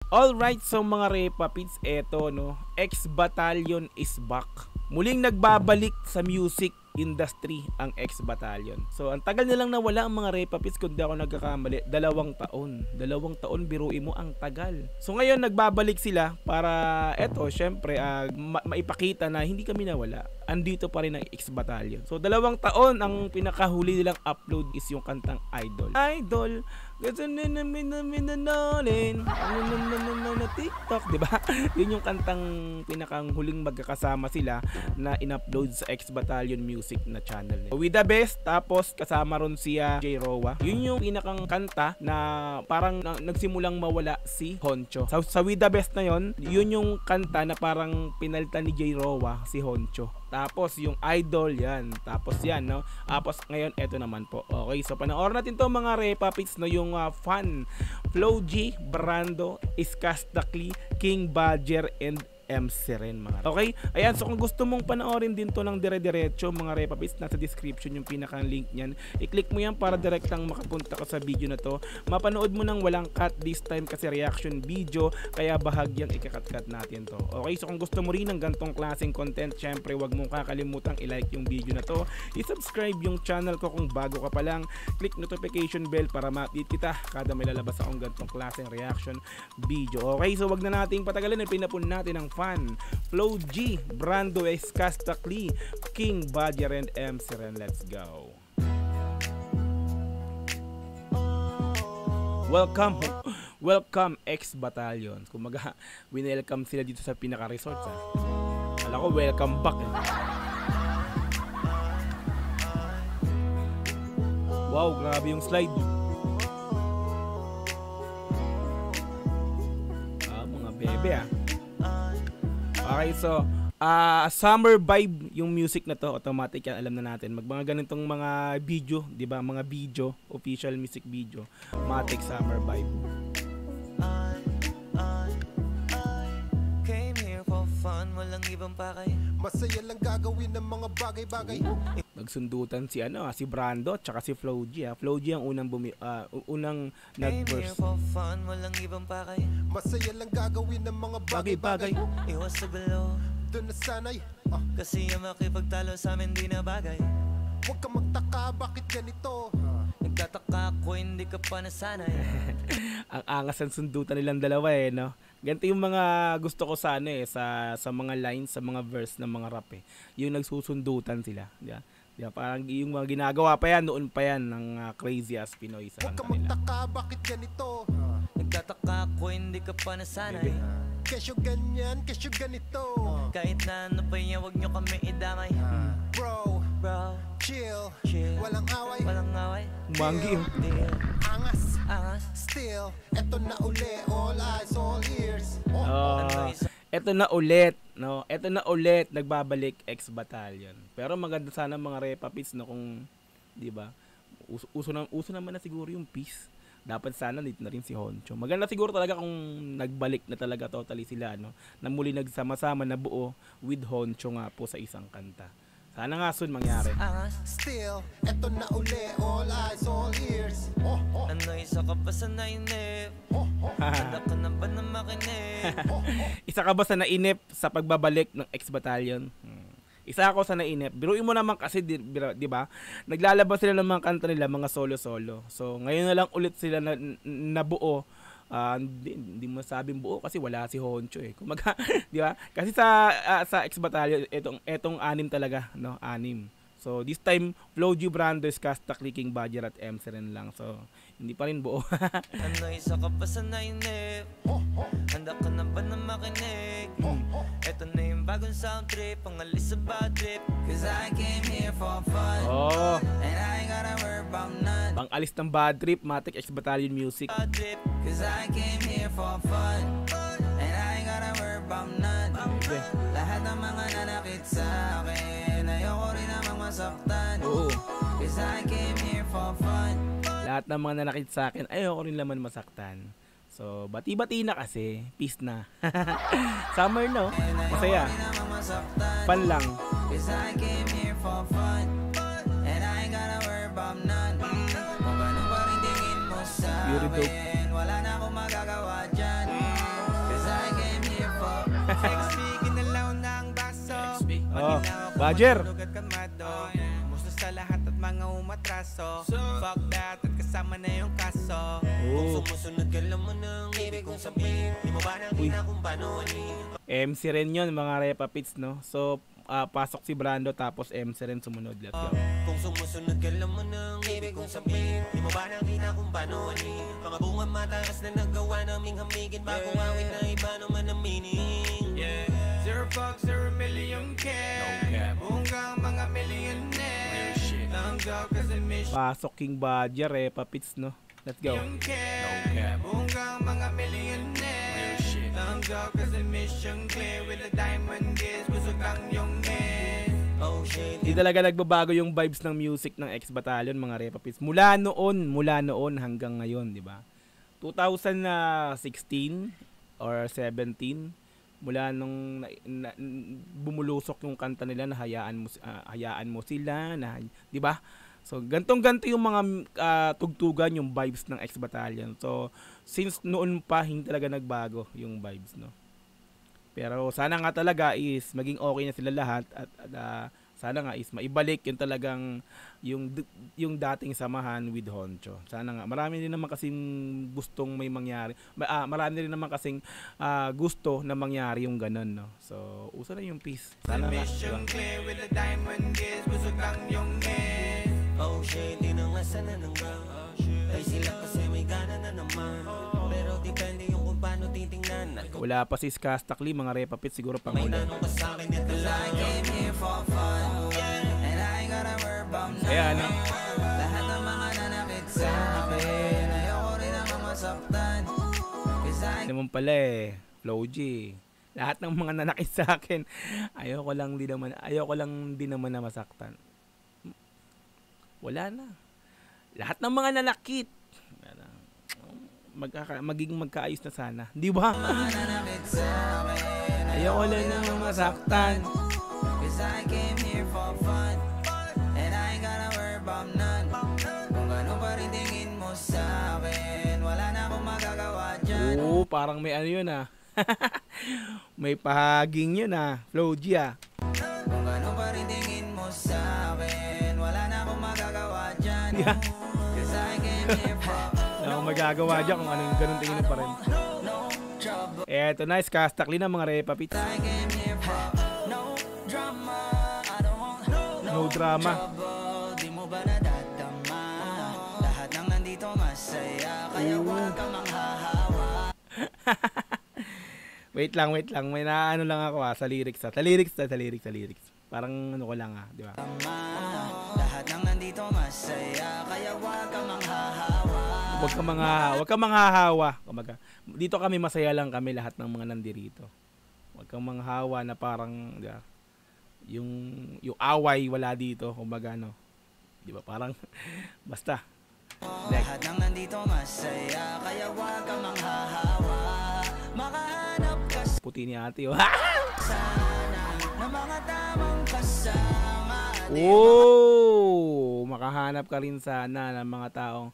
Alright, so mga Repapits, eto no, X-Battalion is back. Muling nagbabalik sa music industry ang X-Battalion. So ang tagal nilang nawala ang mga Repapits, kung di ako nagkakamali, 2 taon. 2 taon, biruin mo, ang tagal. So ngayon nagbabalik sila para eto, syempre maipakita na hindi kami nawala. Andito pa rin ang X-Battalion. So 2 taon, ang pinakahuli nilang upload is yung kantang Idol. Idol, TikTok, di ba? Yun yung kantang pinakang huling magkakasama sila na in-upload sa X-Battalion Music na channel. With the Best, tapos kasama ron siya J. Rowa. Yun yung pinakang kanta na parang nagsimulang mawala si Honcho. Sa With the Best na yun yung kanta na parang pinalitan ni J. Rowa si Honcho. Tapos yung Idol, yan. Tapos yan, no? Tapos ngayon, eto naman po. Okay, so panoorin natin to mga Repapits, no? Yung Fan, Flo G, Brando, Iskastakli, King Badger, and MC rin mga. Okay? Ayan, so kung gusto mong panoorin din to ng dire-diretso mga Repapits, nasa description yung pinakang link niyan. I-click mo yan para direktang makapunta ka sa video na to. Mapanood mo nang walang cut this time kasi reaction video, kaya bahagyang ikakat-cut natin to. Okay? So kung gusto mo rin ng gantong klaseng content, syempre wag mong kakalimutang i-like yung video na to. I-subscribe yung channel ko kung bago ka pa lang. Click notification bell para ma-update kita kada may lalabas akong gantong klaseng reaction video. Okay? So wag na nating patagalin, pinapun natin ang Fan, Flo G, Brando, Iskastakli, King Badger, and MC Ren. Let's go. Welcome X-Battalion. Kumaga, winelcome sila dito sa pinaka-resorts. Alam ko, welcome back. Wow, grabe yung slide. Mga bebe Okay, so summer vibe yung music na to, automatic yan, alam na natin. Mga ganitong mga video, 'di ba? Mga video, official music video, matic summer vibe. Came here for fun, walang ibang pakay. Masaya lang gagawin ng mga bagay-bagay. Nagsundutan si si Brando at saka si Flo G. Flo G ang unang nag-verse. Walang ibang pakay. Masaya lang gagawin ng mga bagay-bagay. Iwas sa gulo, doon na sanay. Kasi yung makipagtalo sa amin di na bagay. Huwag ka magtaka, bakit ganito? Nagtataka ako, hindi ka pa nasanay. Ang angas ang sundutan nilang dalawa no? Ganito yung mga gusto ko sa sa mga lines, sa mga verse ng mga rap Yung nagsusundutan sila, di ba? Parang yung mga ginagawa pa yan, noon pa yan ng Crazy As Pinoy sa kanta nila. Huwag ka magtaka, bakit ganito? Nagtataka ako, hindi ka pa nasanay. Kesyo ganyan, kesyo ganito. Kahit na ano pa yan, huwag nyo kami idamay. Bro, chill, walang away. Manggi Angas, still, eto na uli, all eyes, all ears. Eto na ulit, no? Eto na ulit, nagbabalik X-Battalion. Pero maganda sana mga Repapits na kung, 'di ba? Uso naman na siguro yung peace. Dapat sana dito na rin si Honcho. Maganda siguro talaga kung nagbalik na talaga totally sila, no? Na muli nagsama-sama na buo with Honcho nga po sa isang kanta. Sana nga soon mangyari. Still, eto na uli, all eyes, all ears. Ano isa ka ba sa nainip? Handa ka na ba na makinig? Isa ka ba sa nainip sa pagbabalik ng X-Battalion? Isa ako sa nainip. Biruin mo naman kasi, di ba? Naglalabas sila ng mga kanta nila, mga solo-solo. So, ngayon na lang ulit sila na buo. Hindi mo sabing buo kasi wala si Honcho Kumaga, di ba? Kasi sa X-Battalion etong 6 talaga, no? 6. So this time Flo G, Brando, Iskastakli, King Badger at MC Ren lang. So hindi pa rin buo. Ano isa ka pa sa nainip? Handa ka na ba na makinig? Eto na yung bagong sound trip, pangalis sa bad trip. Cause I came here for fun. And I ain't gotta worry about none. Pangalis ng bad trip, matic X-Battalion music. Cause I came here for fun. And I ain't gotta worry about none. Lahat ng mga nanakit sa akin, ayoko rin namang masaktan. Cause I came here for fun. Lahat ng mga nanakit sa akin, ayoko rin naman masaktan. So, bati-bati na kasi. Peace na. Summer, no? Masaya. Pan lang. Cause I came here for fun. And I ain't gotta worry about none. Kung ano ba rin tingin mo sa akin, wala na akong magagawa dyan. Badger. Musto sa lahat at mga umatraso. Fuck that at kasama na yung kaso. Kung sumusunod ka lang mo ng ibig kong sabihin, di mo ba nakita kung paano MC rin yun mga Repa Pits, no? So, pasok si Brando tapos MC rin sumunod. Let's go. Kung sumusunod ka lang mo ng ibig kong sabihin, di mo ba nakita kung paano mga bungang mataas na nagawa naming hamigin bago awit na iba naman ang meaning. Yeah. Zero fucks, 0 million care. Bunggang mga millionaire. Tanggap kasi mission. Pasok King Badger, Repa Pits, no? Let's go. Bunggang mga millionaire. Tanggap kasi mission clear with the diamond gears. Busog ang yung head. Oh shit. Di talaga nagbabago yung vibes ng music ng X Battalion mga Repa Pits. Mula noon hanggang ngayon, di ba? 2016 or 17, mula nung bumulusok yung kanta nila na hayaan mo sila na, di ba? So gantong-ganto yung mga tugtugan, yung vibes ng X Battalion. So since noon pa hindi talaga nagbago yung vibes, no. Pero sana nga talaga is maging okay na sila lahat at sana nga is maibalik yung talagang yung dating samahan with Honcho. Sana nga marami din naman kasing gustong may mangyari. Marami din naman kasing gusto na mangyari yung ganun, no. So uso na yung peace. Sana nga. Oh shit, di na nga sana nang ay sila kasi may gana na naman. Pero depende yung kung paano titingnan. Wala pa si Skastakli mga Repa Pits, siguro pang huli. Kaya ano? Lahat ng mga nanakit sa akin, ayoko rin ang masaktan. Hindi naman pala Flow G. Lahat ng mga nanakit sa akin, ayoko lang din naman na masaktan. Wala na. Lahat ng mga nanakit maging magkaayos na sana. Di ba? Ayoko lang nang masaktan. Cause I came here for fun and I ain't gotta worry about none. Kung gano'n pa rin tingin mo sa akin, wala na akong magagawa dyan. Oo, parang may ano yun may pahaging yun Flow G Kung gano'n pa rin tingin mo sa akin, wala na akong magagawa dyan. Yeah. Cause I came here for fun. Wala akong magagawa dyan kung anong ganun tingin pa rin. Eto na, Skastakli na mga Repa Pits. I came here for no drama. I don't want No drama. trouble. Di mo ba nadadama? Lahat ng nandito masaya, kaya huwag kang manghahawa. Wait lang. May naano lang ako sa lyrics Sa lyrics. Parang ano ko lang di ba? Lahat ng nandito masaya, kaya huwag kang manghahawa. Huwag kang manghahawa. Kumbaga, dito kami masaya lang kami lahat ng mga nandirito. Huwag kang manghahawa na parang yung away wala dito, kumbaga di ba? Parang basta. Lahat ng nandito masaya, kaya huwag kang manghahawa. Makahanap ka Puti ni ate sana ng mga tamang kasama. Makahanap ka rin sana ng mga taong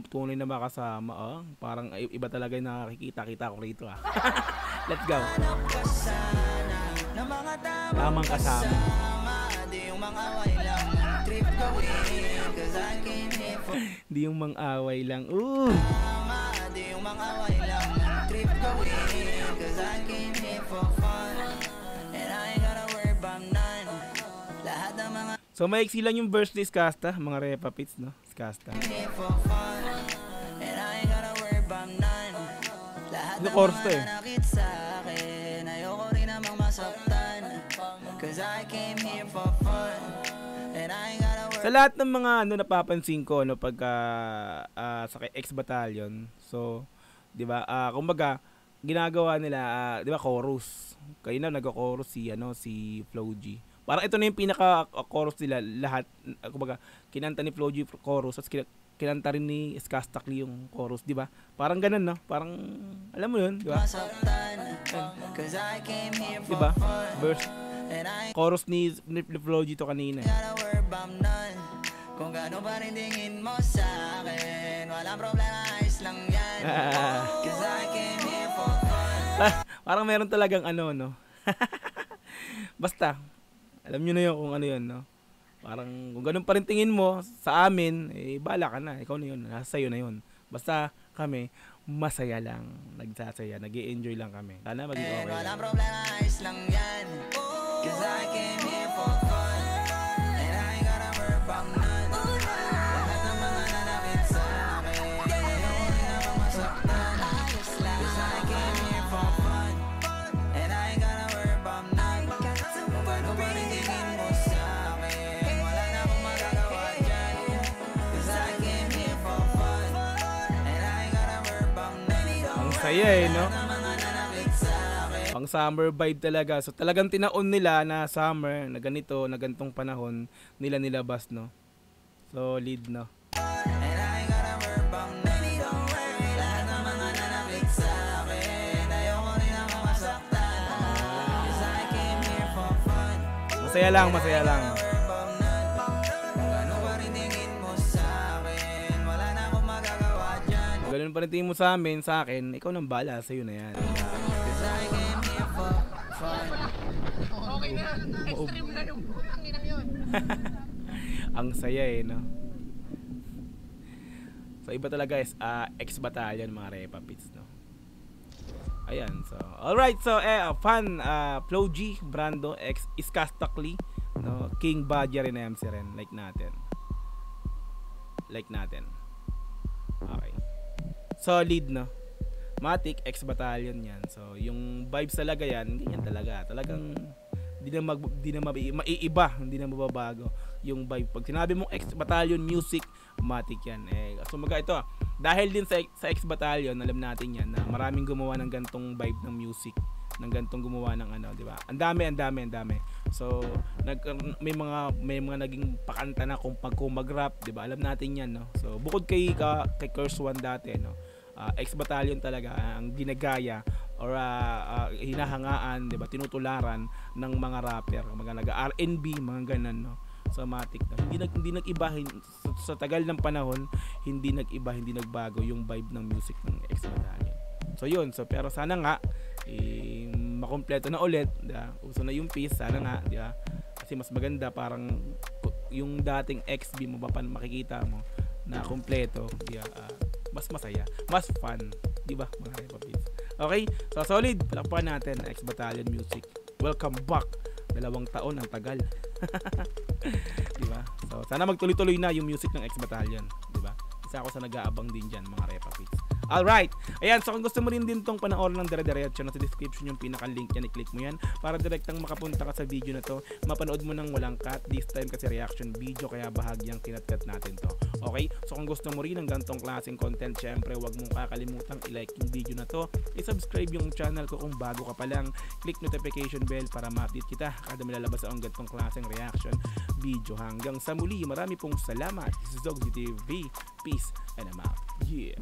tunay na makasama. Parang iba talaga yung nakikita ko rito Let's go. Tamang kasama. Di yung mga away lang trip gawin. Cause I came here for Di yung mang-away lang. Di yung mga away lang trip gawin. Cause I came here for fun and I ain't gotta worry about none. Lahat ng mga So maiksi lang yung verse ni Skasta, mga Repa Pits, no? Skasta. here for fun and I ain't gotta worry about none. Lahat ng chorus to mga nanakit sa akin, ayoko rin namang masaktan. Cause I came here for fun and I ain't gotta worry. Sa lahat ng mga napapansin ko pagka sa X Battalion. So, 'di ba? Kumbaga, ginagawa nila 'di ba chorus. Kayo na nag-chorus si Flow G. Parang ito na yung pinaka-chorus nila lahat. Kumbaga, kinanta ni Flow G chorus at kinanta rin ni Skastakli yung chorus, 'di ba? Parang ganun, no? Parang alam mo 'yun, 'di ba? Cause I came here 'Di for ba? fun Verse and I ain't chorus ni Flow G to kanina. gotta worry about none. Kung gaano pa rin tingin mo sa akin, walang problema, ayos lang yan. Cause I came here for fun. Parang meron talagang no? Basta, Alam nyo na yun kung ano yun, no? Parang kung ganun pa rin tingin mo sa amin, eh bala ka na, ikaw na yun, nasa sayo na yun. Basta kami, masaya lang, nagsasaya, nag-i-enjoy lang kami. Sana maging okay lang. Walang problema, ayos lang yan. Cause I came here for fun, and I ain't gotta worry about none. Lahat ng mga nanakit sa akin, ayoko rin namang masaktan. Cause I came here for fun, and I ain't gotta worry about none. Kung ano ba rin tingin mo sa akin, wala na akong magagawa dyan. Cause I came here for fun, and I ain't gotta worry about none. Ang saya eh, no? Pang summer vibe talaga. So talagang tinaon nila na summer, na ganito, na gantong panahon nila nilabas, no? Solid, no? And I ain't gotta worry about none. Don't worry, lahat ng mga nanakit sa akin, ayoko rin akong masaktan. Cause I came here for fun. Masaya lang, masaya lang. Kung ano pa rin tingin mo sa akin, wala na akong magagawa dyan. Kung ganun pa rin tingin mo sa amin, sa akin, ikaw nang bala, sa'yo na yan. Cause I came here for fun. Okay na, extreme na yung putang inang yun. Ang saya eh, no? So iba talaga is ex-battalion mga Repa Pits, no? Ayan, so alright, so fan Flo G, Brando, ex Iskastakli, no? King Badger rin, MC rin, like natin. Okay. Solid, no? Matic, ex-battalion yan. So yung vibes talaga yan, ganyan talaga. Talagang hindi na maiiba, hindi na mababago yung vibe. Pag sinabi mong ex-battalion music, Matic yan. So ito, dahil din sa ex-battalion, alam natin yan na maraming gumawa ng gantong vibe ng music, ng gantong gumawa ng ano, di ba? Ang dami. So may mga naging pakanta na kung mag-rap, di ba? Alam natin yan, no? So bukod kay Curse One dati, no? Ex-battalion talaga ang ginagaya or hinahangaan, 'di ba, tinutularan ng mga rapper, mga nag-R&B, mga ganun, no. So Matic, no? Hindi nag-iba sa tagal ng panahon, hindi nagbago yung vibe ng music ng ex-battalion. So yun, so pero sana nga makompleto na ulit, 'di ba? Uso na yung piece, sana nga, 'di ba? Kasi mas maganda parang yung dating XB mo pa makikita mo na kompleto, 'di ba? Mas masaya, mas fun, di ba mga Repa Pits? Okay, so solid, palakpakan natin ex-battalion music. Welcome back. 2 taon ang tagal. Di ba? So sana magtuloy-tuloy na yung music ng ex-battalion, di ba? Isa ako sa nag-aabang din diyan mga Repa Pits. Alright, ayan, so kung gusto mo rin din tong panoorin ng dire-diretso, nasa description yung pinaka-link yan, i-click mo yan para direktang makapunta ka sa video na to, mapanood mo ng walang cut, this time kasi reaction video, kaya bahagyang kinat-cut natin to. Okay, so kung gusto mo rin ng gantong klaseng content, syempre wag mong kakalimutang i-like yung video na to, i-subscribe yung channel ko kung bago ka pa lang, click notification bell para ma-update kita kada may lalabas ang gantong klaseng reaction video. Hanggang sa muli, marami pong salamat. This is Zogzy TV, peace and I'm out. Yeah.